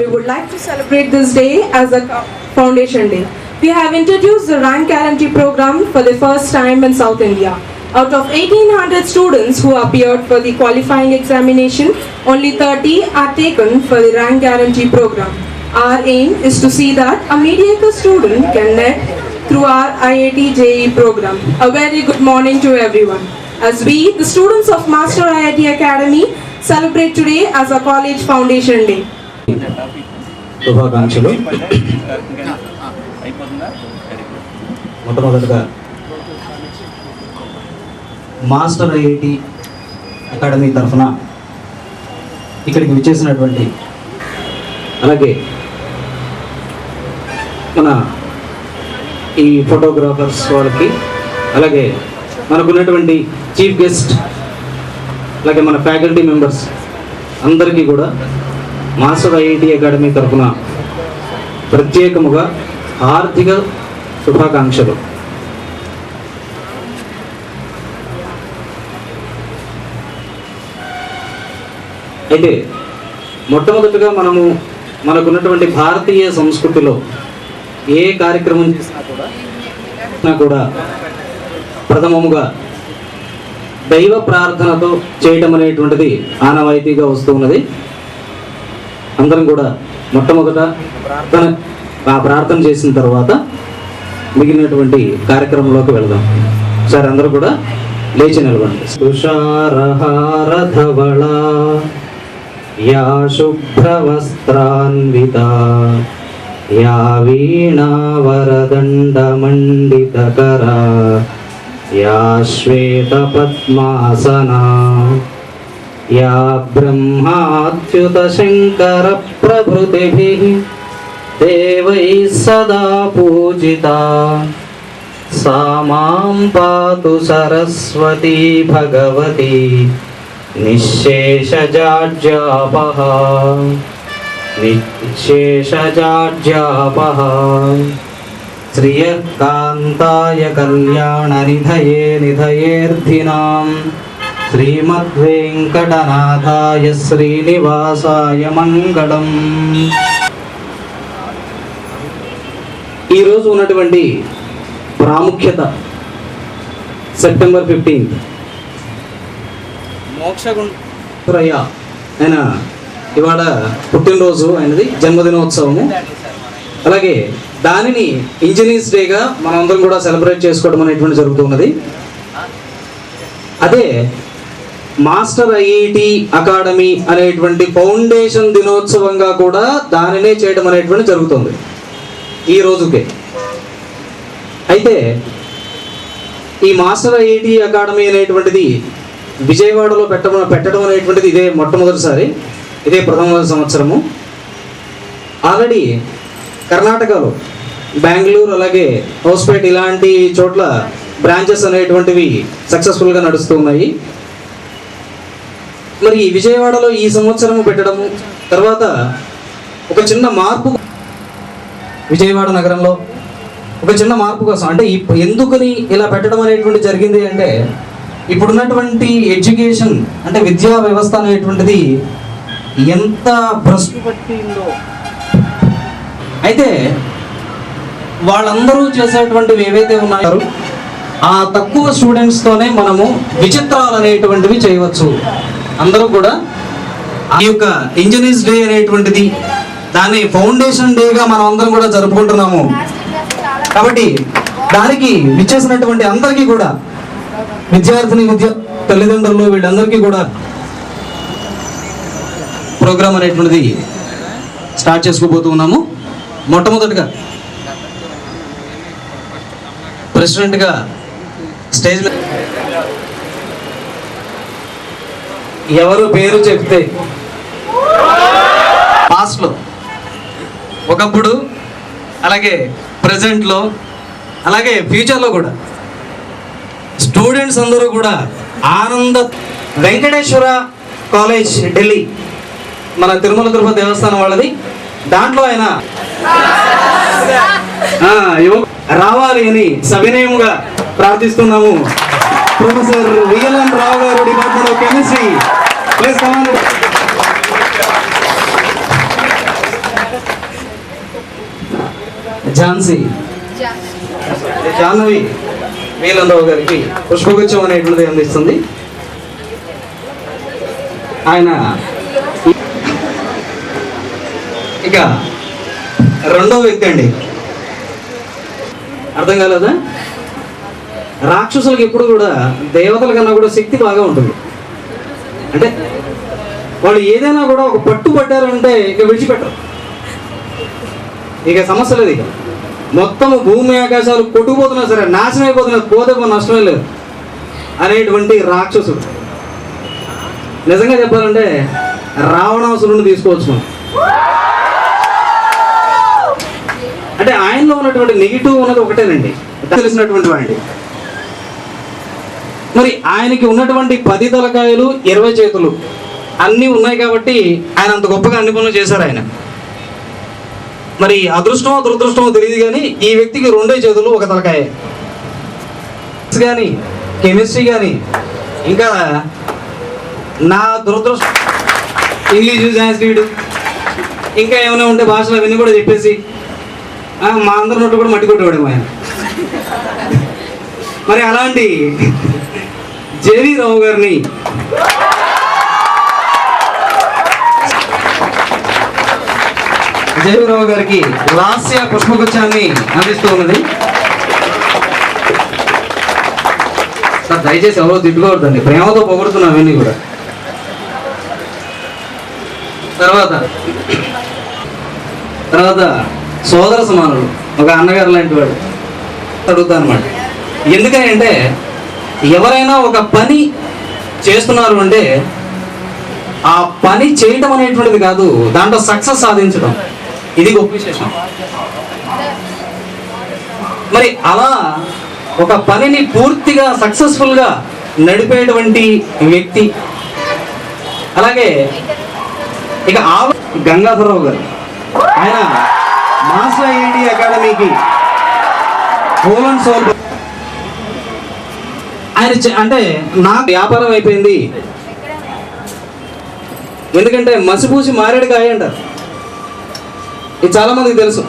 We would like to celebrate this day as a Foundation Day. We have introduced the Rank Guarantee Program for the first time in South India. Out of 1800 students who appeared for the qualifying examination, only 30 are taken for the Rank Guarantee Program. Our aim is to see that a mediocre student can net through our IIT JEE program. A very good morning to everyone. As we, the students of Master IIT Academy, celebrate today as a College Foundation Day. శుభాకాంక్షలు. మొట్టమొదటిగా master IIT academy తరఫున ఇక్కడికి విచ్చేసినటువంటి అలాగే మన ఈ photographers వాళ్ళకి అలాగే మనకున్నటువంటి చీఫ్ గెస్ట్ అలాగే మన ఫ్యాకల్టీ మెంబర్స్ అందరికీ కూడా మాస్టర్ ఐఐటి అకాడమీ తరఫున ప్రత్యేకముగా హార్దిక శుభాకాంక్షలు. అయితే మొట్టమొదటిగా మనకున్నటువంటి భారతీయ సంస్కృతిలో ఏ కార్యక్రమం చేసినా కూడా ప్రథమముగా దైవ ప్రార్థనతో చేయటం అనేటువంటిది ఆనవాయితీగా వస్తూ ఉన్నది. అందరం కూడా మొట్టమొదట ప్రార్థన చేసిన తర్వాత మిగిలినటువంటి కార్యక్రమంలోకి వెళదాం. సార్ అందరూ కూడా లేచి నిలబండి. తుషారహారధవళ యా శుభ్రవస్త్రాన్విత యా వీణావరదండమండితకర యా శ్వేతపద్మాసనా యా బ్రహ్మాచ్యుత శంకర ప్రభృతిభిః దేవైః సదా పూజితా సా మాం పాతు సరస్వతీ భగవతి నిశ్శేషజాడ్యాపః శ్రియః కాంతాయ కళ్యాణనిధయే నిధయేర్థినాం శ్రీమద్వేంకటనాథాయ శ్రీనివాసాయ మంగళం. ఈరోజు ఉన్నటువంటి ప్రాముఖ్యత సెప్టెంబర్ 15 మోక్షగుండయ్య ఆయన ఇవాళ పుట్టినరోజు ఆయనది, జన్మదినోత్సవము. అలాగే దానిని ఇంజనీర్స్ డేగా మనందరం కూడా సెలబ్రేట్ చేసుకోవడం అనేటువంటి జరుగుతున్నది. అదే మాస్టర్ ఐఐటి అకాడమీ అనేటువంటి ఫౌండేషన్ దినోత్సవంగా కూడా దానినే చేయడం అనేటువంటి జరుగుతుంది ఈ రోజుకే. అయితే ఈ మాస్టర్ ఐఐటి అకాడమీ అనేటువంటిది విజయవాడలో పెట్టడం అనేటువంటిది ఇదే మొట్టమొదటిసారి, ఇదే ప్రథమ సంవత్సరము. ఆల్రెడీ కర్ణాటకలో బెంగళూరు అలాగే హౌస్పేట్ ఇలాంటి చోట్ల బ్రాంచెస్ అనేటువంటివి సక్సెస్ఫుల్గా నడుస్తూ ఉన్నాయి. మరి విజయవాడలో ఈ సంవత్సరము పెట్టడము, తర్వాత ఒక చిన్న మార్పు విజయవాడ నగరంలో ఒక చిన్న మార్పు కోసం, అంటే ఎందుకని ఇలా పెట్టడం అనేటువంటి జరిగింది అంటే, ఇప్పుడున్నటువంటి ఎడ్యుకేషన్ అంటే విద్యా వ్యవస్థ అనేటువంటిది ఎంత భ్రష్టు పట్టిందో. అయితే వాళ్ళందరూ చేసేటువంటివి ఏవైతే ఉన్నాయో ఆ తక్కువ స్టూడెంట్స్తోనే మనము విచిత్రాలు అనేటువంటివి చేయవచ్చు. అందరూ కూడా ఆ యొక్క ఇంజనీర్స్ డే అనేటువంటిది దాన్ని ఫౌండేషన్ డేగా మనం అందరం కూడా జరుపుకుంటున్నాము. కాబట్టి దానికి విచ్చేసినటువంటి అందరికీ కూడా విద్యా తల్లిదండ్రులు వీళ్ళందరికీ కూడా ప్రోగ్రామ్ అనేటువంటిది స్టార్ట్ చేసుకోబోతూ ఉన్నాము. మొట్టమొదటిగా ప్రెసిడెంట్గా స్టేజ్ మీద ఎవరు పేరు చెప్తే పాస్ట్లో ఒకప్పుడు అలాగే ప్రజెంట్లో అలాగే ఫ్యూచర్లో కూడా స్టూడెంట్స్ అందరూ కూడా ఆనంద వెంకటేశ్వర కాలేజ్ ఢిల్లీ మన తిరుమల తిరుపతి దేవస్థానం వాళ్ళది. దాంట్లో ఆయన రావాలి అని సవినయముగా ప్రార్థిస్తున్నాము. Professor VLN Rao garu, department of chemistry. Please come on. Jahnavi VLN Rao గారికి పుష్పగుచ్చం అనేటువంటిది అందిస్తుంది. ఆయన ఇక రెండో వ్యక్తి అండి. అర్థం కాలేదా? రాక్షసులకు ఎప్పుడు కూడా దేవతల కన్నా కూడా శక్తి బాగా ఉంటుంది. అంటే వాళ్ళు ఏదైనా కూడా ఒక పట్టు పట్టారంటే ఇక విడిచిపెట్టరు. ఇక సమస్య లేదు. ఇక మొత్తం భూమి ఆకాశాలు కొట్టుకుపోతున్నా సరే, నాశనం అయిపోతున్నా, పోతే నష్టమే లేదు అనేటువంటి రాక్షసుడు. నిజంగా చెప్పాలంటే రావణాసురుని తీసుకోవచ్చు మనం. అంటే ఆయనలో ఉన్నటువంటి నెగిటివ్ ఉన్నది ఒకటేనండి, తెలిసినటువంటి వాడి. మరి ఆయనకి ఉన్నటువంటి 10 తలకాయలు 20 చేతులు అన్నీ ఉన్నాయి కాబట్టి ఆయన అంత గొప్పగా అన్ని పనులు చేశారు ఆయన. మరి అదృష్టమో దురదృష్టమో తెలియదు కానీ ఈ వ్యక్తికి 2 చేతులు 1 తలకాయ. కానీ కెమిస్ట్రీ కానీ ఇంకా నా దురదృష్టం ఇంగ్లీష్ సాంస్క్రిట్ ఇంకా ఏమైనా ఉంటే భాషలు అవన్నీ కూడా చెప్పేసి మా అందరి నోట్లు కూడా మట్టి కొట్టేవాడేమో ఆయన. మరి అలాంటి జేవి రావు గారిని జేవీరావు గారికి లాస్య పుష్పగుచ్చాన్ని అందిస్తూ ఉన్నది. సార్ దయచేసి ఎవరో తిట్టుకోవద్దండి, ప్రేమతో పొగుడుతున్నాం అవన్నీ కూడా. తర్వాత సోదర సమానుడు, ఒక అన్నగారు లాంటి వాడు అడుగుతా అనమాట. ఎందుకని అంటే ఎవరైనా ఒక పని చేస్తున్నారు అంటే ఆ పని చేయటం అనేటువంటిది కాదు, దాంట్లో సక్సెస్ సాధించడం, ఇది గొప్ప విశేషం. మరి అలా ఒక పనిని పూర్తిగా సక్సెస్ఫుల్గా నడిపేటువంటి వ్యక్తి. అలాగే ఇక గంగాధరరావు గారు, ఆయన మాస్టర్ ఐఐటి అకాడమీకి హోల్ అండ్ సోల్. ఆయన అంటే నాకు వ్యాపారం అయిపోయింది, ఎందుకంటే మసిపూసి మారేడుకాయ అంటారు. ఇది చాలా మందికి తెలుసు.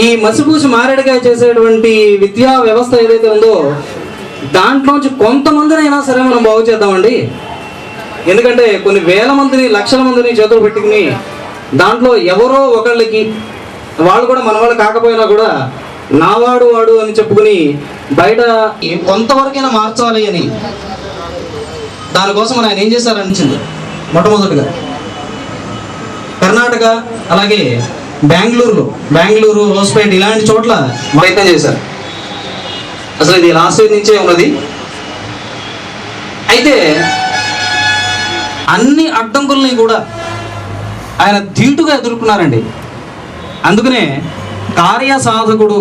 ఈ మసిపూసి మారేడుకాయ చేసేటువంటి విద్యా వ్యవస్థ ఏదైతే ఉందో దాంట్లోంచి కొంతమందినైనా సరే మనం బాగు చేద్దామండి. ఎందుకంటే కొన్ని వేల మందిని, లక్షల మందిని చేతులు పెట్టుకుని దాంట్లో ఎవరో ఒకళ్ళకి, వాళ్ళు కూడా మన వాళ్ళు కాకపోయినా కూడా నావాడు వాడు అని చెప్పుకుని బయట కొంతవరకైనా మార్చాలి అని దానికోసం ఆయన ఏం చేశారనిపించింది. మొట్టమొదటిగా కర్ణాటక అలాగే బెంగళూరు, హోస్పేట్ ఇలాంటి చోట్ల ప్రయత్నం చేశారు. అసలు ఇది లాస్ట్ ఇయర్ నుంచే ఉన్నది. అయితే అన్ని అడ్డంకుల్ని కూడా ఆయన ధీటుగా ఎదుర్కొన్నారండి. అందుకనే కార్యసాధకుడు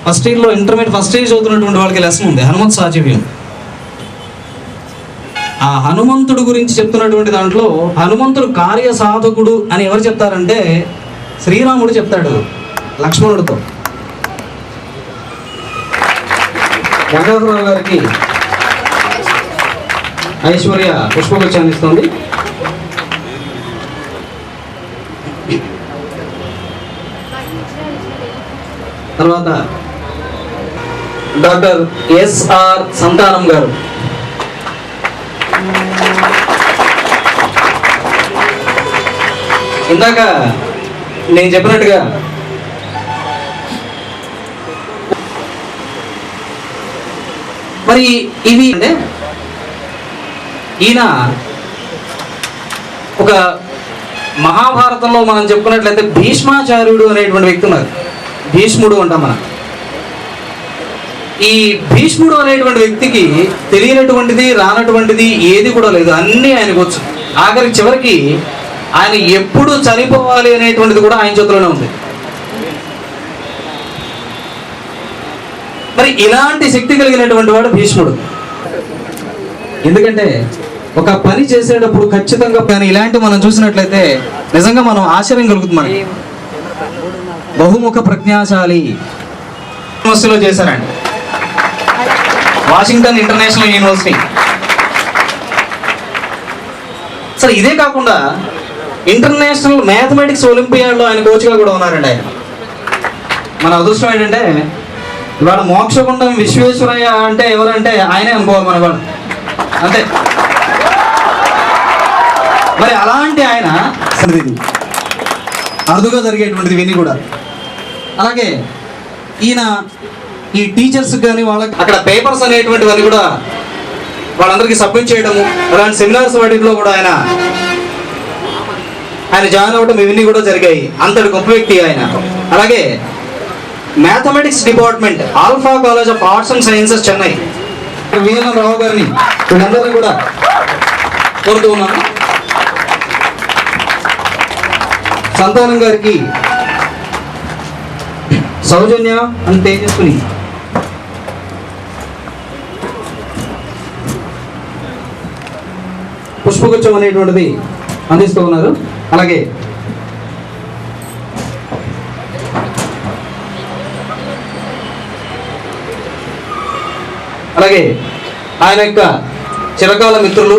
ఫస్ట్ ఇయర్లో ఇంటర్మీడియట్ ఫస్ట్ ఇయర్ చదువుతున్నటువంటి వాళ్ళకి లెసన్ ఉంది, హనుమంత్ సాచివ్యం. ఆ హనుమంతుడు గురించి చెప్తున్నటువంటి దాంట్లో హనుమంతుడు కార్యసాధకుడు అని ఎవరు చెప్తారంటే శ్రీరాముడు చెప్తాడు లక్ష్మణుడితో. గంగాధరరావు గారికి ఐశ్వర్య పుష్పగుచ్చాన్ని ఇస్తుంది. తర్వాత డాక్టర్ ఎస్ఆర్ సంతానం గారు, ఇందాక నేను చెప్పినట్టుగా మరి ఇవి అంటే ఈయన ఒక మహాభారతంలో మనం చెప్పుకున్నట్లయితే భీష్మాచార్యుడు అనేటువంటి వ్యక్తి ఉన్నారు. భీష్ముడు అంటాం మనం. ఈ భీష్ముడు అనేటువంటి వ్యక్తికి తెలియనటువంటిది రానటువంటిది ఏది కూడా లేదు, అన్నీ ఆయనకు వచ్చు. చివరికి ఆయన ఎప్పుడు చనిపోవాలి అనేటువంటిది కూడా ఆయన చేతిలోనే ఉంది. మరి ఇలాంటి శక్తి కలిగినటువంటి వాడు భీష్ముడు. ఎందుకంటే ఒక పని చేసేటప్పుడు ఖచ్చితంగా, కానీ ఇలాంటి మనం చూసినట్లయితే నిజంగా మనం ఆశ్చర్యం కలుగుతుంది. మనకి బహుముఖ ప్రజ్ఞాశాలి యూనివర్సిటీలో చేశారండి, వాషింగ్టన్ ఇంటర్నేషనల్ యూనివర్సిటీ. సరే, ఇదే కాకుండా ఇంటర్నేషనల్ మ్యాథమెటిక్స్ ఒలింపియాడ్లో ఆయన కోచ్గా కూడా ఉన్నారండి. ఆయన మన అదృష్టం ఏంటంటే ఇవాళ మోక్షగుండం విశ్వేశ్వరయ్య అంటే ఎవరంటే ఆయనే అనుకోవాలి మన వాళ్ళు, అంతే. మరి అలాంటి ఆయన అరుదుగా జరిగేటువంటిది ఇవన్నీ కూడా. అలాగే ఈయన ఈ టీచర్స్ కానీ వాళ్ళకి అక్కడ పేపర్స్ అనేటువంటివన్నీ కూడా వాళ్ళందరికీ సబ్మిట్ చేయడము, అలాంటి సెమినార్స్ వాటిలో కూడా ఆయన జాయిన్ అవ్వడం ఇవన్నీ కూడా జరిగాయి. అంతటి గొప్ప వ్యక్తి ఆయన. అలాగే mathematics department, alpha college of arts and sciences, Chennai, VN Rao గారిని వీళ్ళందరినీ కూడా కోరుతూ ఉన్నాను. సంతానం గారికి సౌజన్య అని తేజస్విని పుష్పగుచ్చం అనేటువంటిది అందిస్తూ ఉన్నారు. అలాగే ఆయన యొక్క చిరకాల మిత్రులు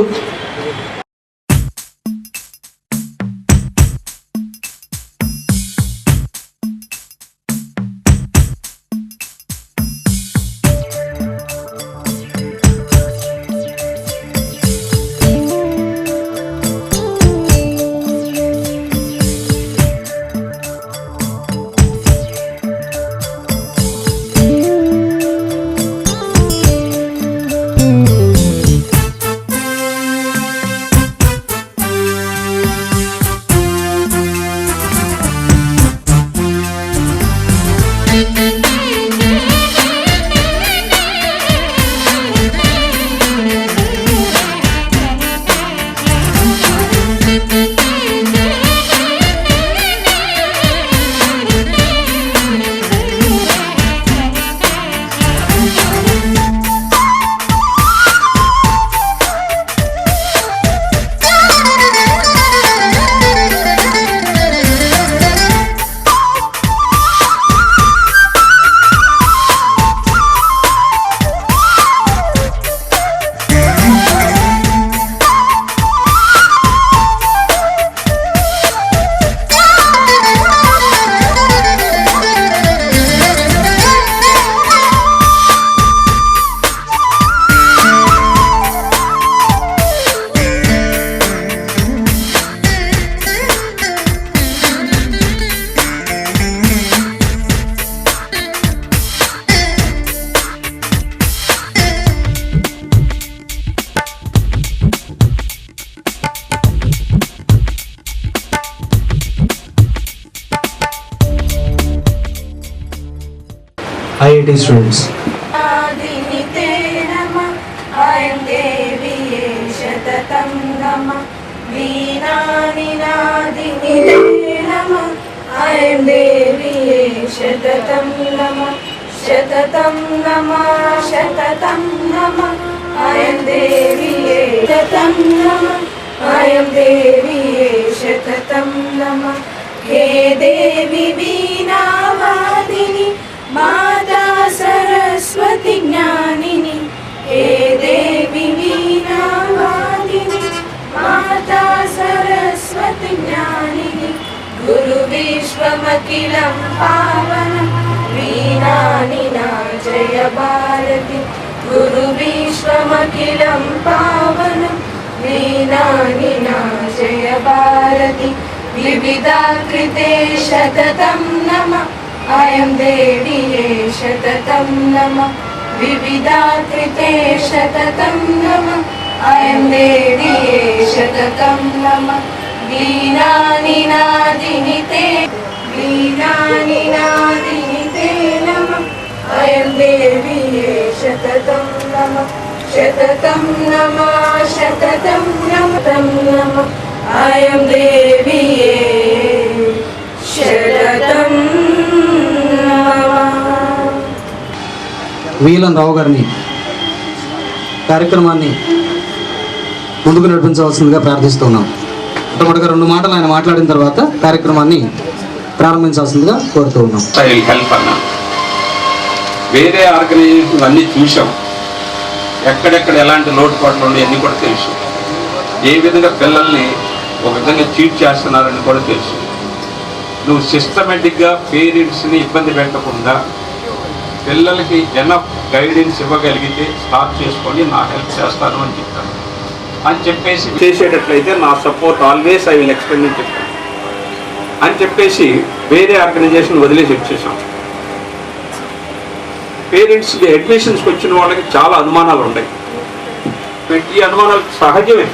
IIT students. हे देवी वीणावादिनी माता सरस्वती ज्ञानिनी, हे देवी वीणावादिनी माता सरस्वती ज्ञानिनी, गुरु विश्वमखिलं पावनं वीणानिना जय भारती, गुरु विश्वमखिलं पावनं वीणानिना जय भारती, विविधाकृते शततं नमः अयं देवीये शततं नमः विविधाकृते शततं नमः अयं देवीये शततं नमः वीणानिनादिनि ते नमः अयं देवीये शततं नमः शततं नमः शततं नमः अयं देवीये शततं नमः। వీలన్ రావు గారిని కార్యక్రమాన్ని ముందుకు నడిపించవలసిందిగా ప్రార్థిస్తున్నాం. మొట్టమొదటిగా 2 మాటలు ఆయన మాట్లాడిన తర్వాత కార్యక్రమాన్ని ప్రారంభించాల్సిందిగా కోరుతూ ఉన్నాం. హెల్ప్ అన్న వేరే ఆర్గనైజేషన్ అన్నీ చూసాం, ఎక్కడెక్కడ ఎలాంటి లోటుపాట్లు ఉన్నాయి అన్నీ కూడా తెలుసు. ఏ విధంగా పిల్లల్ని ఒక విధంగా చీట్ చేస్తున్నారని కూడా తెలుసు. నువ్వు సిస్టమేటిక్గా పేరెంట్స్ని ఇబ్బంది పెట్టకుండా పిల్లలకి ఎనఫ్ గైడెన్స్ ఇవ్వగలిగితే స్టార్ట్ చేసుకొని నా హెల్ప్ చేస్తాను అని చెప్తాను అని చెప్పేసి చేసేటట్లయితే నా support always I will extend అని చెప్పాను అని చెప్పేసి వేరే ఆర్గనైజేషన్ వదిలేసి వచ్చేసాం. పేరెంట్స్కి అడ్మిషన్స్కి వచ్చిన వాళ్ళకి చాలా అనుమానాలు ఉన్నాయి. ఈ అనుమానాలు సహజమే.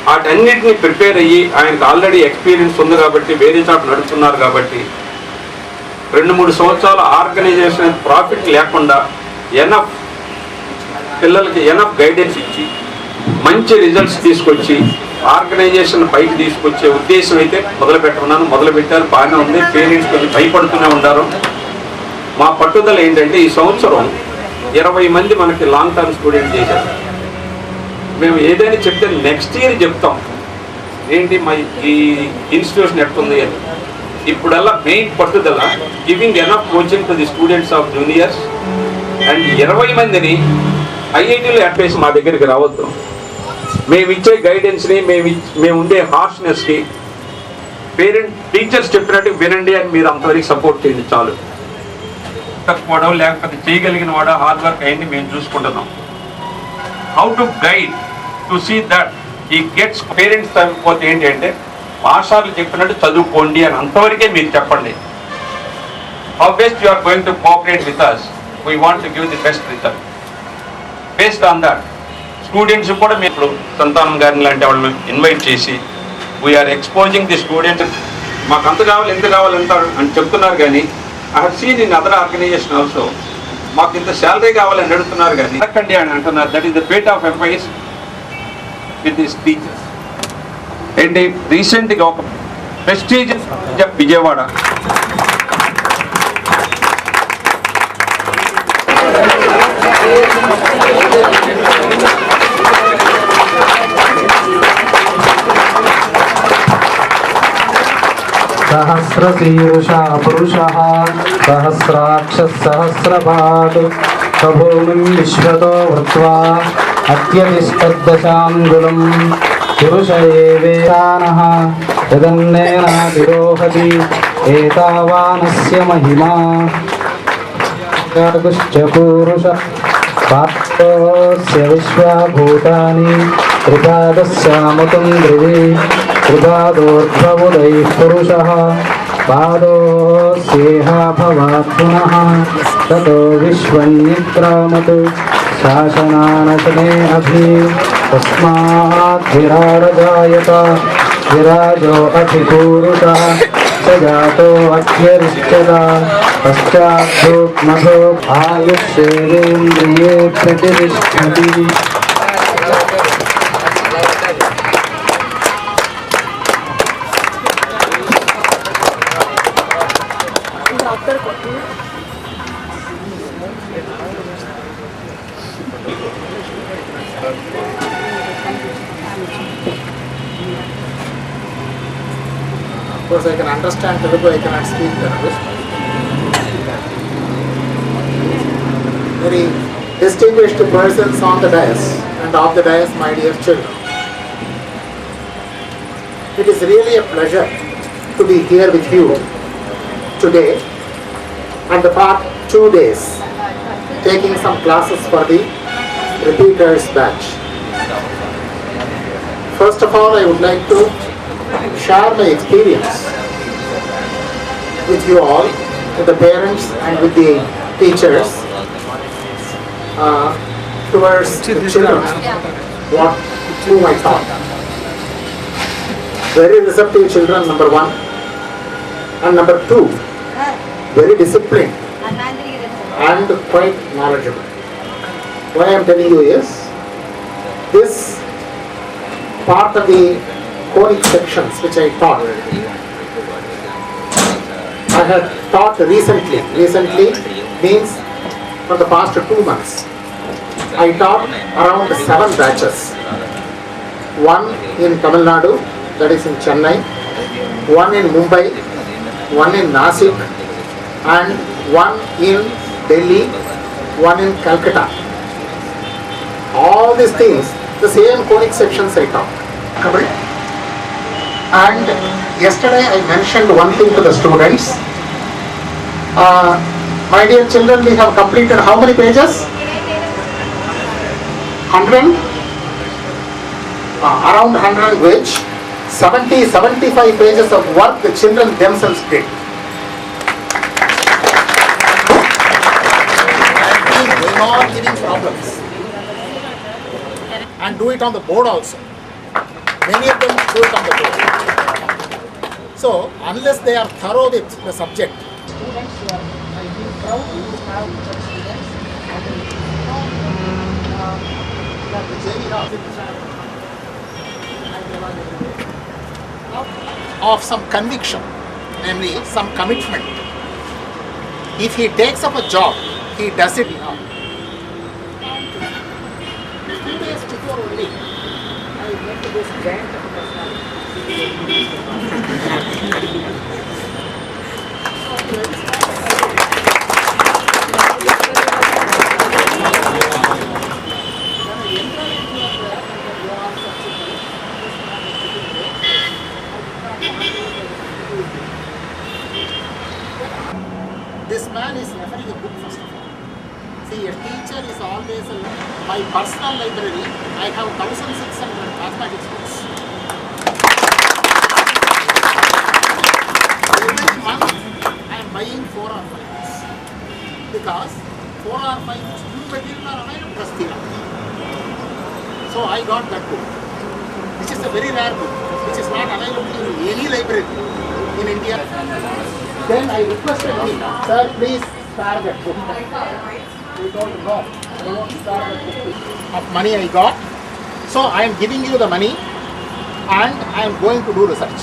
వాటన్నిటిని ప్రిపేర్ అయ్యి ఆయనకు ఆల్రెడీ ఎక్స్పీరియన్స్ ఉంది కాబట్టి వేరే చోట నడుపుతున్నారు కాబట్టి 2-3 సంవత్సరాల ఆర్గనైజేషన్ ప్రాఫిట్ లేకుండా ఎనఫ్ పిల్లలకి ఎనఫ్ గైడెన్స్ ఇచ్చి మంచి రిజల్ట్స్ తీసుకొచ్చి ఆర్గనైజేషన్ పైకి తీసుకొచ్చే ఉద్దేశం అయితే మొదలుపెట్టారు. బాగానే ఉంది. పేరెంట్స్ కొంచెం భయపడుతూనే ఉంటారు. మా పట్టుదల ఏంటంటే ఈ సంవత్సరం 20 మంది మనకి లాంగ్ టర్మ్ స్టూడెంట్ చేశారు. మేము ఏదైనా చెప్తే నెక్స్ట్ ఇయర్ చెప్తాం ఏంటి మా ఈ ఇన్స్టిట్యూషన్ ఎట్టుంది అని. ఇప్పుడల్లా మెయిన్ పట్టుదల giving enough coaching to the students of juniors and 20 మందిని ఐఐటీలో అడ్వైస్ మా దగ్గరికి రావద్దు. మేము ఇచ్చే గైడెన్స్ని మేము ఉండే హార్ష్నెస్కి టీచర్స్ చెప్పినట్టు వినండి అని మీరు అంతవరకు సపోర్ట్ చేయండి చాలు. తక్కువ లేకపోతే చేయగలిగిన వాడు హార్డ్ వర్క్ అయింది మేము చూసుకుంటున్నాం. How to guide to see that ఈ గెట్స్ పేరెంట్స్ తగ్గిపోతే ఏంటంటే మాస్టర్లు చెప్పినట్టు చదువుకోండి అని అంతవరకే మీరు చెప్పండి. How best you are going to cooperate with us, we want to give the best result. Based on that students కూడా మేము ఇప్పుడు సంతానం గారిని లాంటి వాళ్ళని ఇన్వైట్ చేసి వీఆర్ ఎక్స్పోజింగ్ ది స్టూడెంట్. మాకు అంత కావాలి ఎంత కావాలి ఎంత అని చెప్తున్నారు కానీ I have seen in other organisation also మాకు ఇంత శాలరీ కావాలని అడుగుతున్నారు కానీ అడగండి అని అంటున్నారు. That is the fate of employees with this teachers. ఏంటి రీసెంట్గా ఒక ప్రెస్టీజియస్ విజయవాడ సహస్రశీర్షా పురుషః సహస్రాక్షః సహస్రపాద్ సభూమిం విశ్వతో వృత్వా అత్యతిష్టదశాంగుళం పురుష ఏవేతానః యదన్నేనాతిరోహతి ఏతావానస్య మహిమా గుశ్చ పూరుష పాత్రోస్య విశ్వభూతాని త్రిపాదస్యామృతం ధ్రువి త్రిపాదోర్ధ్వముదైః పురుషః పాదోస్యేహ భవాత్ పునః తతో విశ్వన్నిక్రామతు శాసనానశనే అభి తస్మాత్ విరాడజాయత విరాజో అధిపూరుషः స జాతో అత్యరిష్యత పశ్చాత్తోత్మథో ఆయుష్యేంద్రియే ప్రతిష్టతి. Of course, I can understand Telugu, I cannot speak Telugu. Very distinguished persons on the dais and off the dais, my dear children. It is really a pleasure to be here with you today and the past 2 days taking some classes for the repeaters batch. First of all, I would like to share my experience with you all, with the parents and with the teachers, towards the children, whom I taught. Very receptive children, number one, and number two, very disciplined and quite knowledgeable. What I am telling you is, this part of the conic sections which I taught, I had taught recently means for the past 2 months. I taught around 7 batches. One in Tamil Nadu, that is in Chennai, one in Mumbai, one in Nasik, and one in Delhi, one in Calcutta. All these things, the same conic sections I taught. Correct? And yesterday I mentioned one thing to the students. My dear children, we have completed how many pages? 100? Around 100, which 75 pages of work the children themselves did. They are giving problems. And do it on the board also. Many of them do it on the board. So, unless they are thorough with the subject, students who are, I feel proud to have such students. Of some conviction, namely some commitment. If he takes up a job, he does it now. 2 days before only, I went to this grant of This man is referring a book first of all. See, a teacher is always my personal library. I have 1,600 mathematics books. Every month I am buying 4 or 5 books. Because 4 or 5 new material are available. So I got that book, which is a very rare book, which is not available in any library in India. Then I requested him, sir, please spare that book. We don't know. I won't spare that book. Of money I got. So I am giving you the money and I am going to do research.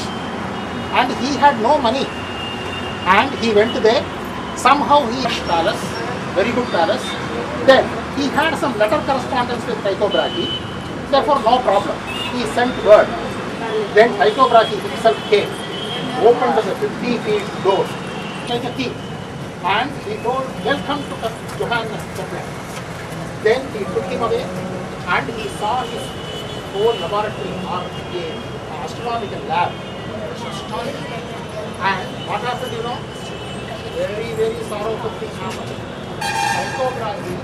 And he had no money. And he went there. Somehow he had palace, very good palace. Then he had some letter correspondence with Tycho Brahe. Therefore no problem. He sent word. Then Tycho Brahe himself came. Opened the 50 feet door like a key, and he told, "Welcome to Johannes Kepler." Then he took him away, and he saw his whole laboratory or astronomical lab. And what happened, you know? Very, very sorrowful thing happened. Tycho Brahe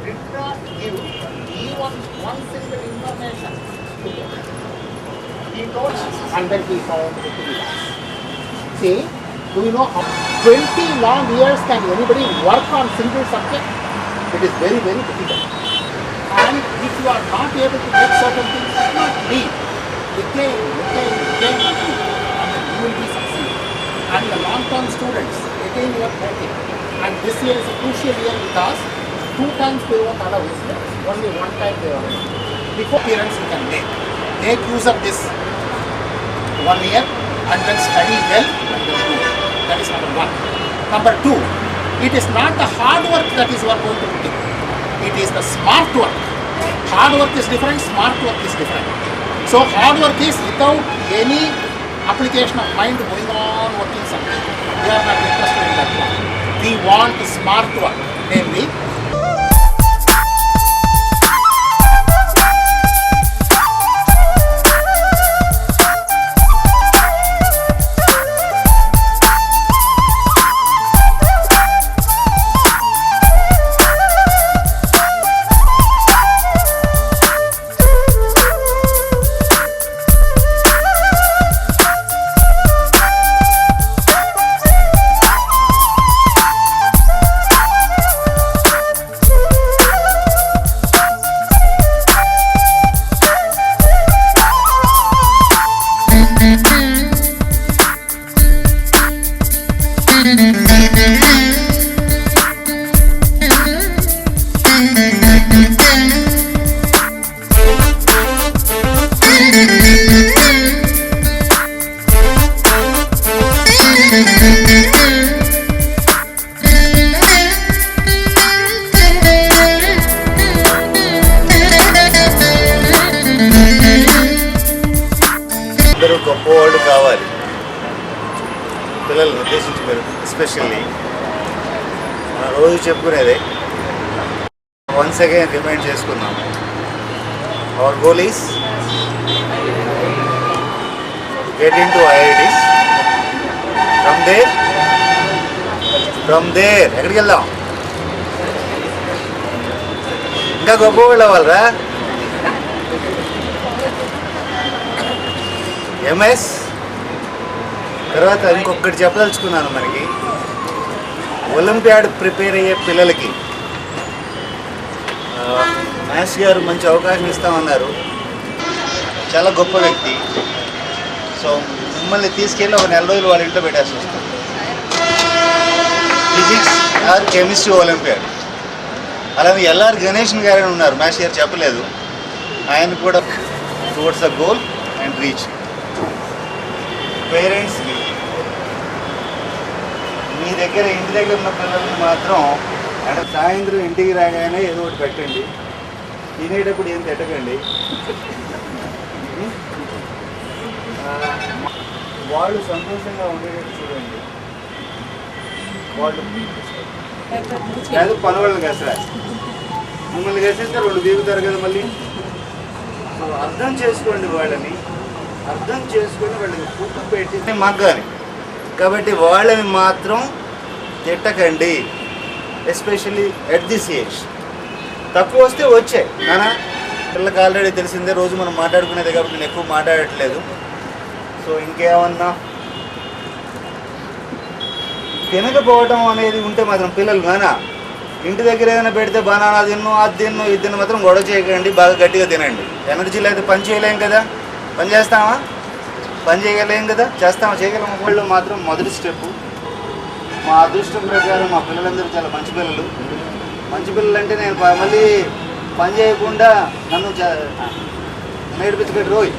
did not give even one single information to Kepler. He told, and then he found the thing. See, do you know how 20 long years can anybody work on single subject? It is very, very difficult. And if you are not able to get certain things, read again, and then you will be succeeding. And the long-term students, again you are working. And this year is a crucial year because 2 times they won't allow it. Only 1 time they are allowed. Before parents you can make use of this 1 year and then study well and then do. That is number 1. Number 2, it is not the hard work that is you are going to do. It is the smart work. Hard work is different, smart work is different. So hard work is without any application of mind going on working something. We are not interested in that one. We want smart work, namely అందరూ గొప్పవాళ్ళు కావాలి పిల్లల్ని ఉద్దేశించి మీరు especially రోజు చెప్పుకునేదే once again remind చేసుకున్నాము our goal is get into IITs from there ఎక్కడికి వెళ్దాం ఇంకా గొప్పవాళ్ళు అవ్వాలరా ఎంఎస్ తర్వాత ఇంకొకటి చెప్పదలుచుకున్నాను మనకి ఒలింపియాడ్ ప్రిపేర్ అయ్యే పిల్లలకి మ్యాథ్స్ గారు మంచి అవకాశం ఇస్తామన్నారు చాలా గొప్ప వ్యక్తి సో మిమ్మల్ని తీసుకెళ్ళి ఒక నెల రోజులు వాళ్ళ ఇంట్లో పెట్టాల్సి వస్తుంది ఫిజిక్స్ ఆర్ కెమిస్ట్రీ ఒలింపియాడ్ అలాగే ఎల్ఆర్ గణేషన్ గారు ఉన్నారు మ్యాథ్స్ గారు చెప్పలేదు ఆయన కూడా towards the goal and reach పేరెంట్స్కి మీ దగ్గర ఇంటి దగ్గర ఉన్న పిల్లల్ని మాత్రం అంటే సాయంత్రం ఇంటికి రాగానే ఏదో ఒకటి పెట్టండి తినేటప్పుడు ఏం పెట్టకండి వాళ్ళు సంతోషంగా ఉండేటట్టు చూడండి వాళ్ళు లేదు పనులను కసరా మిమ్మల్ని కసిస్తే రెండు దిగుతారు కదా మళ్ళీ సో అర్థం చేసుకోండి వాళ్ళని అర్థం చేసుకొని వాళ్ళకి ఫుడ్ పెట్టి మగ్గాలి కాబట్టి వాళ్ళని మాత్రం తిట్టకండి ఎస్పెషల్లీ ఎట్ దిస్ ఏజ్ తక్కువ వస్తే వచ్చాయి నానా పిల్లలకి ఆల్రెడీ తెలిసిందే రోజు మనం మాట్లాడుకునేది కాబట్టి నేను ఎక్కువ మాట్లాడట్లేదు సో ఇంకేమన్నా తినకపోవటం అనేది ఉంటే మాత్రం పిల్లలు నానా ఇంటి దగ్గర ఏదైనా పెడితే బనానా తిన్ను అది తిన్ను ఇది తిన్ను మాత్రం గొడవ చేయకండి బాగా గట్టిగా తినండి ఎనర్జీలో అయితే పని చేయలేం కదా పని చేస్తామా పని చేయగలేం కదా చేస్తామా చేయగలమా వాళ్ళు మాత్రం మొదటి స్టెప్ మా అదృష్టం ప్రకారం మా పిల్లలందరూ చాలా మంచి పిల్లలు అంటే నేను మళ్ళీ పని చేయకుండా నన్ను నేర్పించగలి రోజు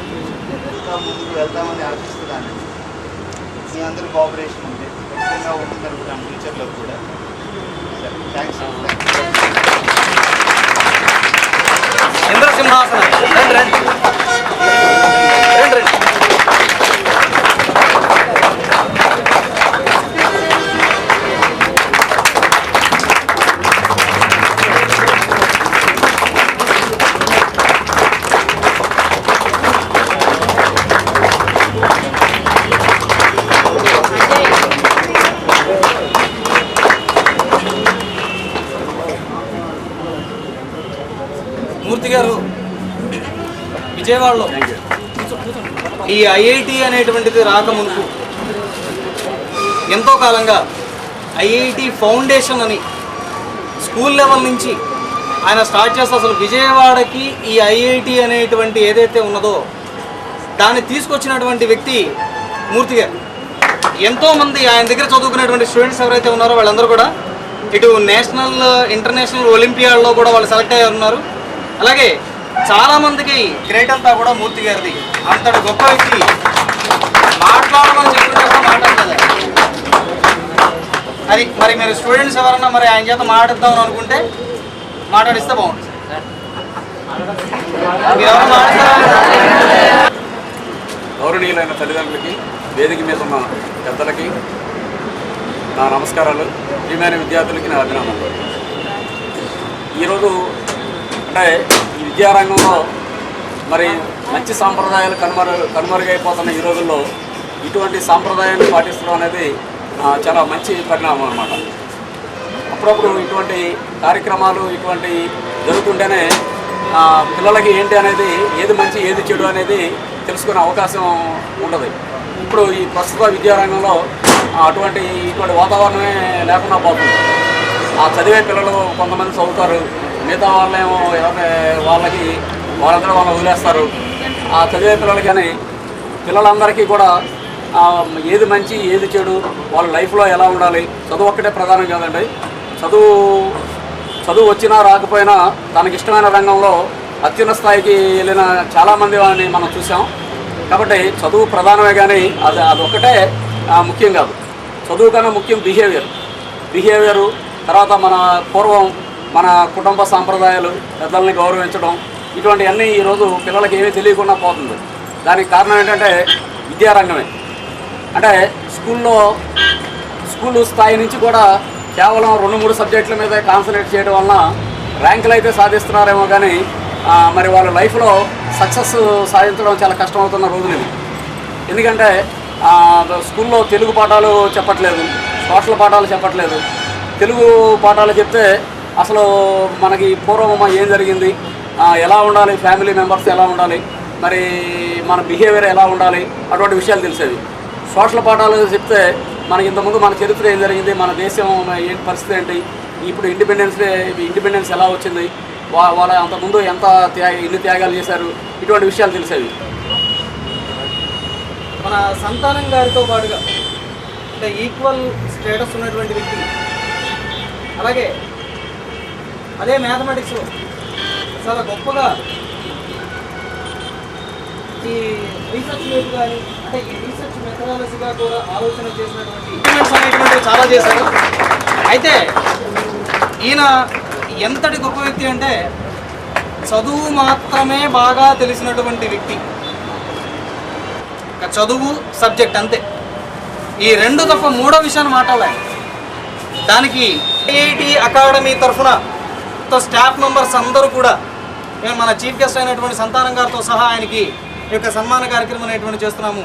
ఇంకా ముందుకు వెళ్తామని ఆశిస్తున్నాను మీ అందరూ కోఆపరేషన్ ఉంటే ఖచ్చితంగా ఉంటుంది అనుకుంటాను ఫ్యూచర్లో కూడా థ్యాంక్స్ ఇంద్రసింహాసనం రండి రండి రండి రండి మూర్తి గారు విజయవాడలో ఈ ఐఐటి అనేటువంటిది రాకముందు ఎంతో కాలంగా ఐఐటి ఫౌండేషన్ అని స్కూల్ లెవెల్ నుంచి ఆయన స్టార్ట్ చేస్తే అసలు విజయవాడకి ఈ ఐఐటి అనేటువంటి ఏదైతే ఉన్నదో దాన్ని తీసుకొచ్చినటువంటి వ్యక్తి మూర్తి గారు. ఎంతోమంది ఆయన దగ్గర చదువుకునేటువంటి స్టూడెంట్స్ ఎవరైతే ఉన్నారో వాళ్ళందరూ కూడా ఇటు నేషనల్ ఇంటర్నేషనల్ ఒలింపియాడ్లో కూడా వాళ్ళు సెలెక్ట్ అయ్యి ఉన్నారు. అలాగే చాలామందికి క్రెడిట్ అంతా కూడా మూర్తి గారిది. అంతటి గొప్ప వ్యక్తి మాట్లాడమని చెప్తుంటే కూడా మాట్లాడలేదు. అది మరి మీరు స్టూడెంట్స్ ఎవరన్నా మరి ఆయన చేత మాట్లాడదామని అనుకుంటే మాట్లాడిస్తే బాగుంటుంది. మీరు ఎవరు మాట్లాడతారా? గౌరవనీయులైన తల్లిదండ్రులకి, వేదిక మీద ఉన్న పెద్దలకి నా నమస్కారాలు. ప్రియమైన విద్యార్థులకి నా అభినందనలు. ఈరోజు అంటే ఈ విద్యారంగంలో మరి మంచి సాంప్రదాయాలు కనుమరుగైపోతున్న ఈ రోజుల్లో ఇటువంటి సాంప్రదాయాన్ని పాటించడం అనేది చాలా మంచి పరిణామం అన్నమాట. అప్పుడప్పుడు ఇటువంటి కార్యక్రమాలు ఇటువంటి జరుగుతుంటేనే పిల్లలకి ఏంటి అనేది, ఏది మంచి ఏది చెడు అనేది తెలుసుకునే అవకాశం ఉంటుంది. ఇప్పుడు ఈ ప్రస్తుత విద్యారంగంలో ఇటువంటి వాతావరణమే లేకుండా పోతుంది. ఆ చదివే పిల్లలు కొంతమంది చదువుతారు, మిగతా వాళ్ళేమో వాళ్ళందరూ వాళ్ళని వదిలేస్తారు. ఆ చదివే పిల్లలు కానీ పిల్లలందరికీ కూడా ఏది మంచి ఏది చెడు, వాళ్ళ లైఫ్లో ఎలా ఉండాలి. చదువు ఒక్కటే ప్రధానం కాదండి. చదువు వచ్చినా రాకపోయినా తనకి ఇష్టమైన రంగంలో అత్యున్నత స్థాయికి వెళ్ళిన చాలామంది వాళ్ళని మనం చూసాం. కాబట్టి చదువు ప్రధానమే, కానీ అదొక్కటే ముఖ్యం కాదు. చదువు కన్నా ముఖ్యం బిహేవియరు. తర్వాత మన పూర్వం మన కుటుంబ సాంప్రదాయాలు, పెద్దల్ని గౌరవించడం, ఇటువంటివన్నీ ఈరోజు పిల్లలకి ఏమీ తెలియకుండా పోతుంది. దానికి కారణం ఏంటంటే విద్యారంగమే. అంటే స్కూలు స్థాయి నుంచి కూడా కేవలం 2-3 సబ్జెక్టుల మీద కాన్సన్ట్రేట్ చేయడం వలన ర్యాంకులు అయితే సాధిస్తున్నారేమో, కానీ మరి వాళ్ళ లైఫ్లో సక్సెస్ సాధించడం చాలా కష్టమవుతున్న రోజులు ఇవి. ఎందుకంటే స్కూల్లో తెలుగు పాఠాలు చెప్పట్లేదు, సోషల్ పాఠాలు చెప్పట్లేదు. తెలుగు పాఠాలు చెప్తే అసలు మనకి పూర్వం ఏం జరిగింది, ఎలా ఉండాలి, ఫ్యామిలీ మెంబర్స్ ఎలా ఉండాలి, మరి మన బిహేవియర్ ఎలా ఉండాలి, అటువంటి విషయాలు తెలిసేవి. సోషల్ పాఠాలు చెప్తే మనకి ఇంతకుముందు మన చరిత్ర ఏం జరిగింది, మన దేశం ఏంటి పరిస్థితి ఏంటి, ఇప్పుడు ఇండిపెండెన్స్ ఎలా వచ్చింది, వాళ్ళ అంతకుముందు ఎన్ని త్యాగాలు చేశారు, ఇటువంటి విషయాలు తెలిసేవి. మన సంతానం గారితో పాటుగా అంటే ఈక్వల్ స్టేటస్ ఉన్నటువంటి వ్యక్తి, అలాగే అదే మ్యాథమెటిక్స్లో చాలా గొప్పగా ఈ రీసెర్చ్ వైపు కానీ, అంటే ఈ రీసెర్చ్ మెథడాలజీగా కూడా ఆలోచన చేసినటువంటి ఇంప్లిమెంట్స్ అనేటువంటివి చాలా చేశారు. అయితే ఈయన ఎంతటి గొప్ప వ్యక్తి అంటే చదువు మాత్రమే బాగా తెలిసినటువంటి వ్యక్తి. చదువు, సబ్జెక్ట్ అంతే. ఈ రెండు తప్ప మూడో విషయాన్ని మాట్లాడాలి. దానికి ఐఐటి అకాడమీ తరఫున స్టాఫ్ మెంబర్స్ అందరూ కూడా మేము మన చీఫ్ గెస్ట్ అయినటువంటి సంతానం గారితో సహా ఆయనకి ఈ యొక్క సన్మాన కార్యక్రమం అనేటువంటి చేస్తున్నాము.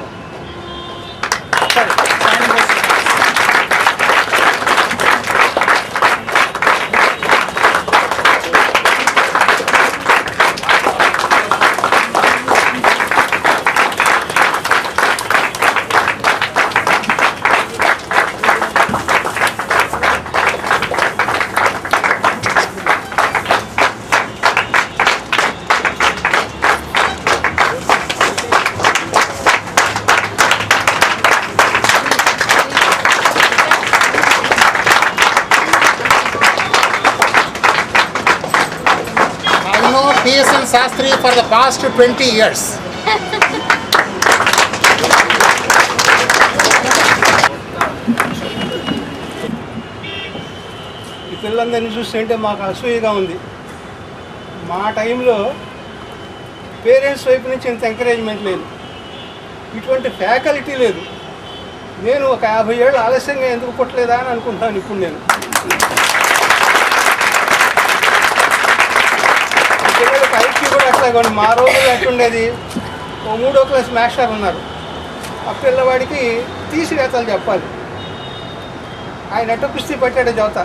T.S.N. Sastry for the past 20 years. ఈ పిల్లలందరినీ చూస్తుంటే మాకు అసూయగా ఉంది. మా టైంలో పేరెంట్స్ వైపు నుంచి ఇంత ఎంకరేజ్మెంట్ లేదు, ఇటువంటి ఫ్యాకల్టీ లేదు. నేను ఒక 50 ఏళ్ళు ఆలస్యంగా ఎందుకు పుట్టలేదా అని అనుకుంటాను ఇప్పుడు. నేను పిల్లలకి ఐక్యూ కూడా అట్లాగండి. మా రోజుల్లో ఎట్లుండేది, 3వ క్లాస్ మాస్టర్ ఉన్నారు, ఆ పిల్లవాడికి తీసివేతలు చెప్పాలి. ఆయన ఎట్ట కుస్తీ పట్టాడు చదువుతా,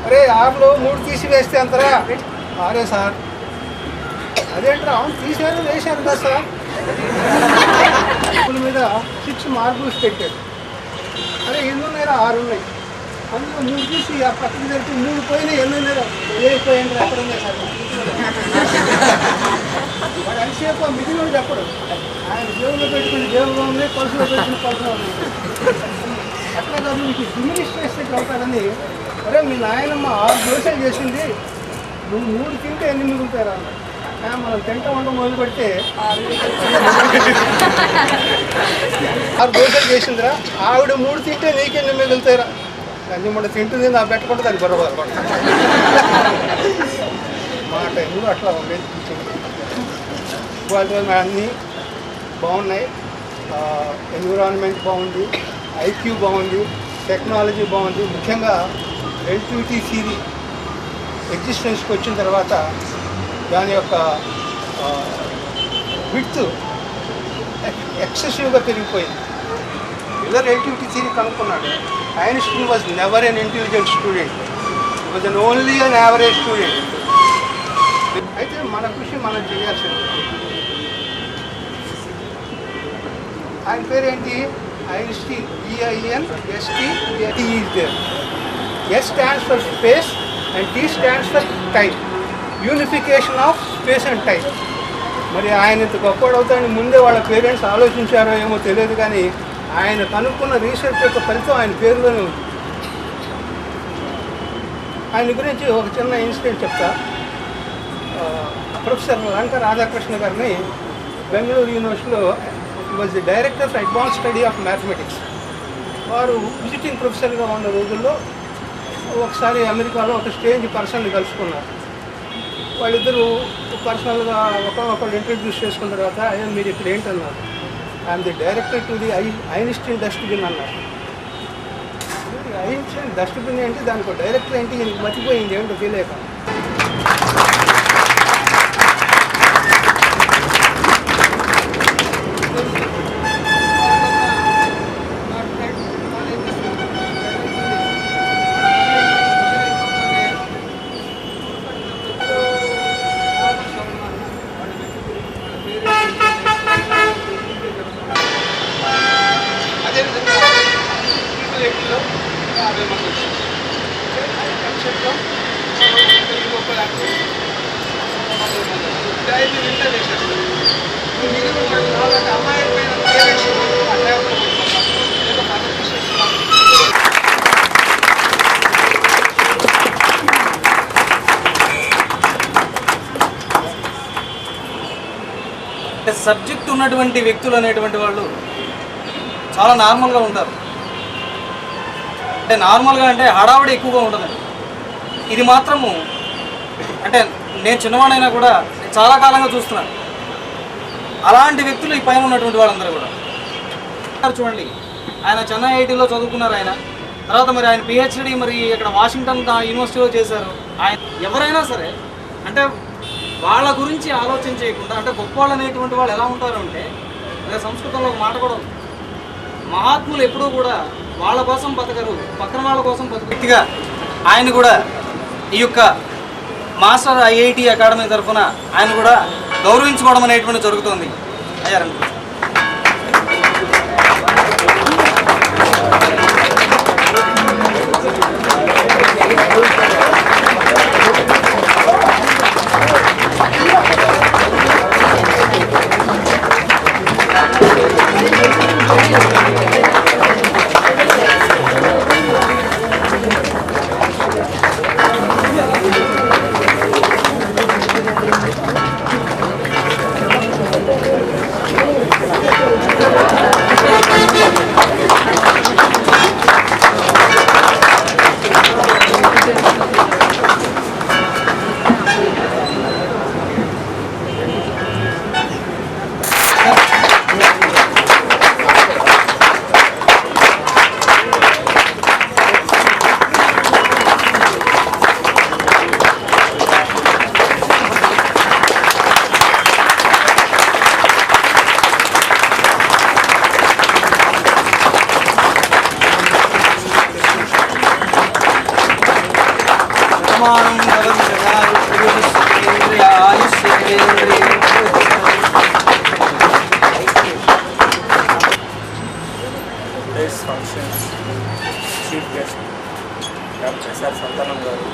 అరే 6లో 3 తీసివేస్తే అంతరా, 6 సార్, అదేంట్రా అవును తీసారు వేశారు కదా సార్. స్కూల్ మీద 6 మార్కులు పెట్టాడు. అరే 8 ఉన్నాయా, 6 ఉన్నాయి, అందులో 3 తీసి ఆ పక్కన జరిపి 3 పోయినాయి, 8 ఉన్నాయా, పోయింది ఎక్కడ ఉన్నాయి సార్. వాడు అనిసేపు మిగిలిన చెప్పడు, ఆయన జేబులో పెట్టుకుని జేబులో ఉన్నాయి, పలుసులో పెట్టుకుని పలుసులో ఉన్నాయి. అట్లా కాదు మీకు డిమినిష్ చేస్తే అవుతాడని, అరే మీ నాయనమ్మ 6 దోశలు చేసింది, నువ్వు 3 తింటే ఎన్ని మిగులుతారా అన్నాడు. మనం తింటా ఉండడం మొదలు పెడితే 6 దోశలు చేసిందిరా, ఆవిడ 3 తింటే నీకెన్ని మిగులుతారా, అన్ని మొన్న తింటుంది నా పెట్టకుండా దాన్ని బరబరు. మా టైంలో అట్లా ఉండేది. వాళ్ళు అన్నీ బాగున్నాయి, ఎన్విరాన్మెంట్ బాగుంది, ఐక్యూ బాగుంది, టెక్నాలజీ బాగుంది. ముఖ్యంగా రిలేటివిటీ థియరీ ఎగ్జిస్టెన్స్కి వచ్చిన తర్వాత దాని యొక్క విడ్త్ ఎక్సెసివ్గా పెరిగిపోయింది. ఇలా రిలేటివిటీ థియరీ కనుక్కున్నాడు. Einstein was never an intelligent student, he was only an average student. అయితే మన కృషి మనం చేయాల్సింది. ఆయన పేరేంటి, Einstein, EINST. Is there. S stands for space and T stands for time. Unification of space and time. మరి ఆయన ఇంత గొప్పవాడు అవుతాడని ముందే వాళ్ళ పేరెంట్స్ ఆలోచించారో ఏమో తెలియదు, కానీ ఆయన కనుక్కున్న రీసెర్చ్ యొక్క ఫలితం ఆయన పేరులోనే ఉంది. ఆయన గురించి ఒక చిన్న ఇన్సిడెంట్ చెప్తా. ప్రొఫెసర్ లంక రాధాకృష్ణ గారిని బెంగళూరు యూనివర్సిటీలో was the director for advance study of mathematics. వారు విజిటింగ్ ప్రొఫెసర్గా ఉన్న రోజుల్లో ఒకసారి అమెరికాలో ఒక స్టేజ్ పర్సన్ని కలుసుకున్నారు. వాళ్ళిద్దరూ పర్సనల్గా ఒకళ్ళు ఇంట్రడ్యూస్ చేసుకున్న తర్వాత మీరు ఇక్కడ ఏంటన్నారు, I'm the director to the Einstein dustbin అన్నారు. ఐన్స్టీన్ డస్ట్బిన్ ఏంటి, దానికి డైరెక్టర్ ఏంటి, నీకు మర్చిపోయింది ఏమిటో తెలియక. సబ్జెక్ట్ ఉన్నటువంటి వ్యక్తులు అనేటువంటి వాళ్ళు చాలా నార్మల్గా ఉంటారు. అంటే నార్మల్గా అంటే హడావుడి ఎక్కువగా ఉంటుంది. ఇది మాత్రము అంటే నేను చిన్నవాడైనా కూడా చాలా కాలంగా చూస్తున్నాను. అలాంటి వ్యక్తులు ఈ పైన ఉన్నటువంటి వాళ్ళందరూ కూడా చూడండి. ఆయన చెన్నై ఐఐటీలో చదువుకున్నారు. ఆయన తర్వాత మరి ఆయన పిహెచ్డి మరి ఇక్కడ వాషింగ్టన్ యూనివర్సిటీలో చేశారు. ఆయన ఎవరైనా సరే అంటే వాళ్ళ గురించి ఆలోచన చేయకుండా అంటే గొప్పవాళ్ళు అనేటువంటి వాళ్ళు ఎలా ఉంటారు అంటే అదే సంస్కృతంలో ఒక మాట కూడా ఉంది, మహాత్ములు ఎప్పుడూ కూడా వాళ్ళ కోసం బతకరు, పక్కన వాళ్ళ కోసం బతుకుగా. ఆయన కూడా ఈ యొక్క మాస్టర్ ఐఐటి అకాడమీ తరఫున ఆయన కూడా గౌరవించుకోవడం అనేటువంటి జరుగుతుంది. అయ్యారండి Today's function's chief guest, Dr. S.R. Santanam garu,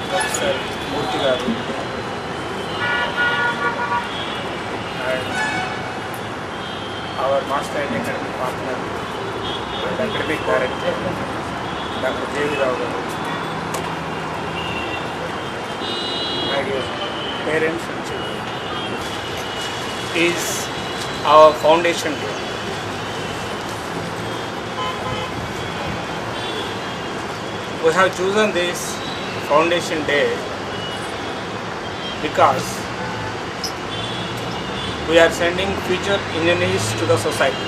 Professor Murthy garu, and our master and academic partner and academic director, Dr. J.V. Rao garu, my dear parents and children, is our foundation day. We have chosen this foundation day because we are sending future engineers to the society.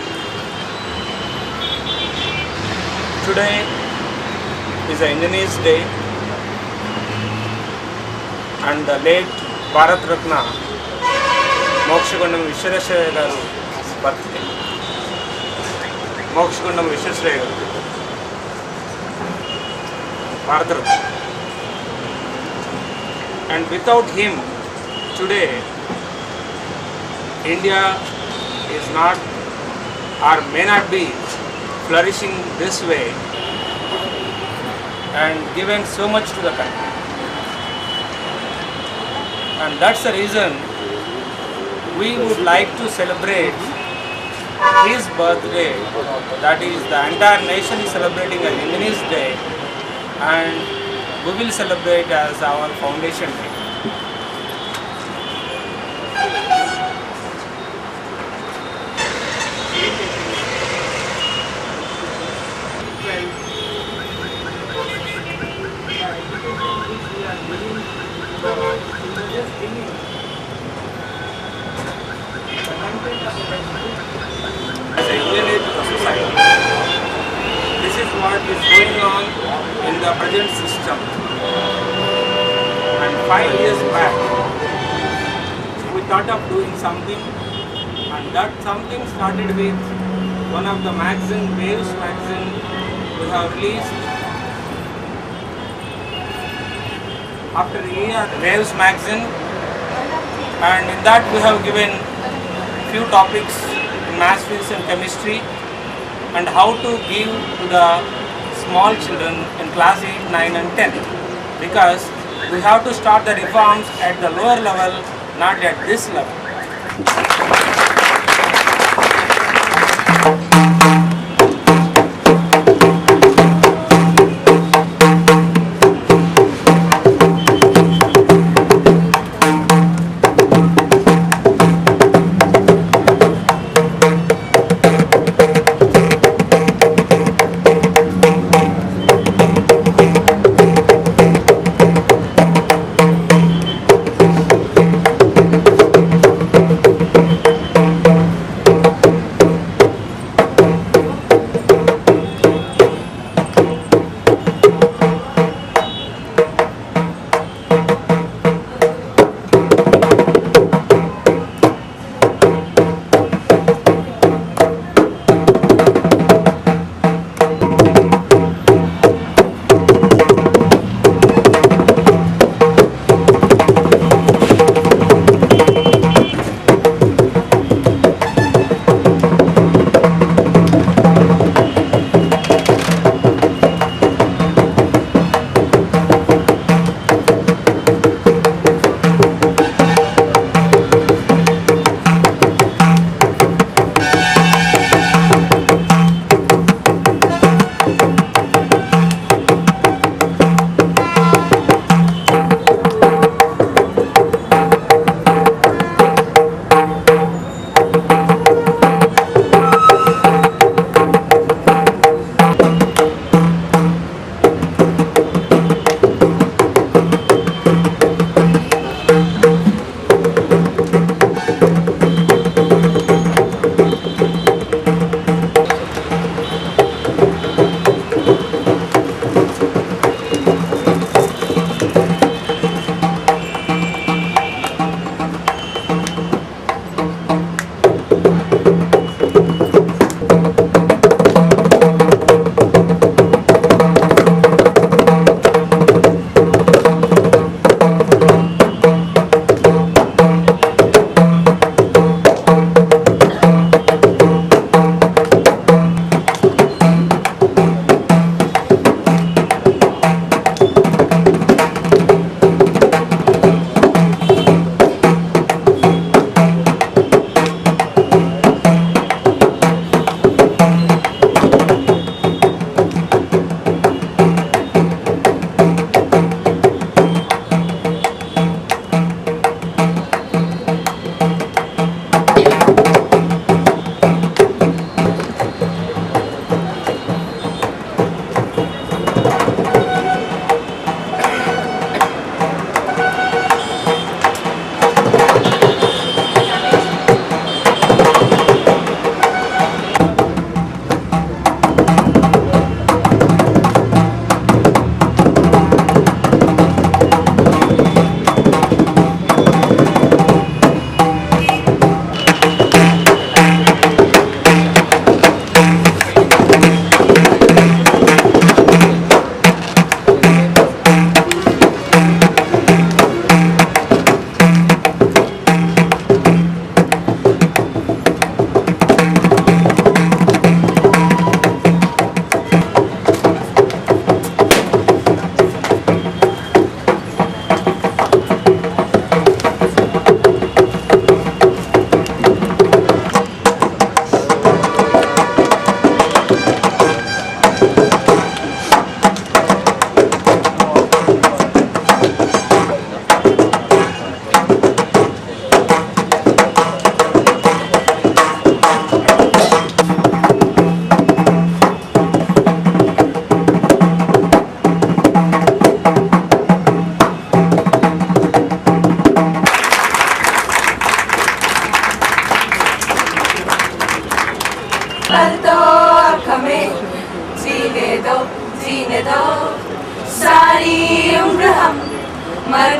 Today is the Engineers Day and the late Bharat Ratna Mokshagundam Vishwesvaraya garu birthday. Mokshagundam Vishwesvaraya garu Bharat Ratna. And without him, today India is not or may not be flourishing this way and given so much to the country. And that's the reason we would like to celebrate his birthday. That is, the entire nation is celebrating a Luminous Day, and we will celebrate as our foundation day. As a unit to the society. This is what is going on in the present system. And 5 years back, we thought of doing something, and that something started with one of the magazine, Waves magazine, we have released. After a year, Waves magazine, and in that we have given few topics in maths, physics and chemistry, and how to give to the small children in class 8, 9 and 10, because we have to start the reforms at the lower level, not at this level.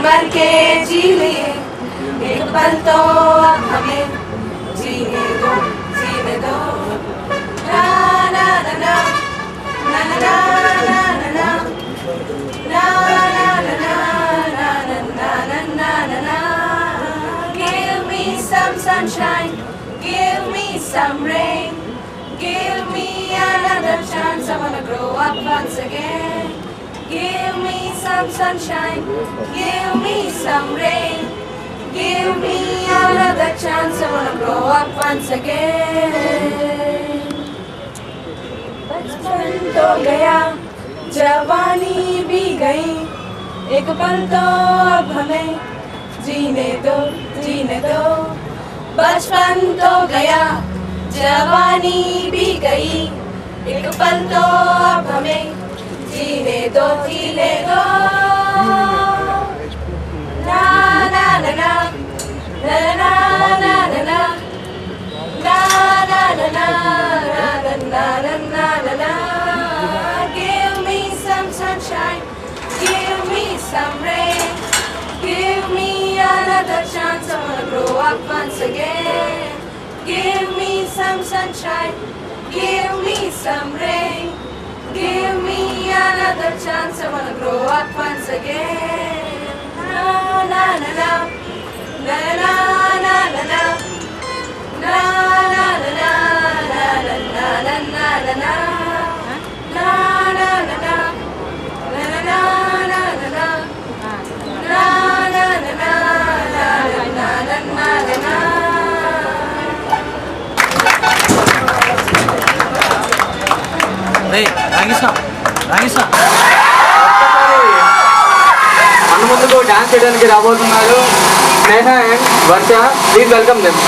मर के जी लिए एक पल तो अब हमें जीने दो ना ना ना ना na na na na na na na na na na na na. Give me some sunshine, give me some rain, give me another chance. I wanna grow up once again. Give me some sunshine, give me some rain, give me another chance. I wanna grow up once again. बचपन तो गया जवानी भी गई एक पल तो अब हमें जीने दो बचपन तो गया जवानी भी गई एक पल तो अब हमें जीने दो ना ना ना ना ना ना ना ना ना na na na na na na na na na. Give me some sunshine, give me some rain, give me another chance. I wanna grow up once again. Give me some sunshine, give me some rain, give me another chance. I wanna grow up once again. Na na na na na na na na na. Na na na na na na na na na na na na na na na na na na na na మన ముందుకు dance చేయడానికి రాబోతున్నారు Sneha and Varsha. Please welcome them.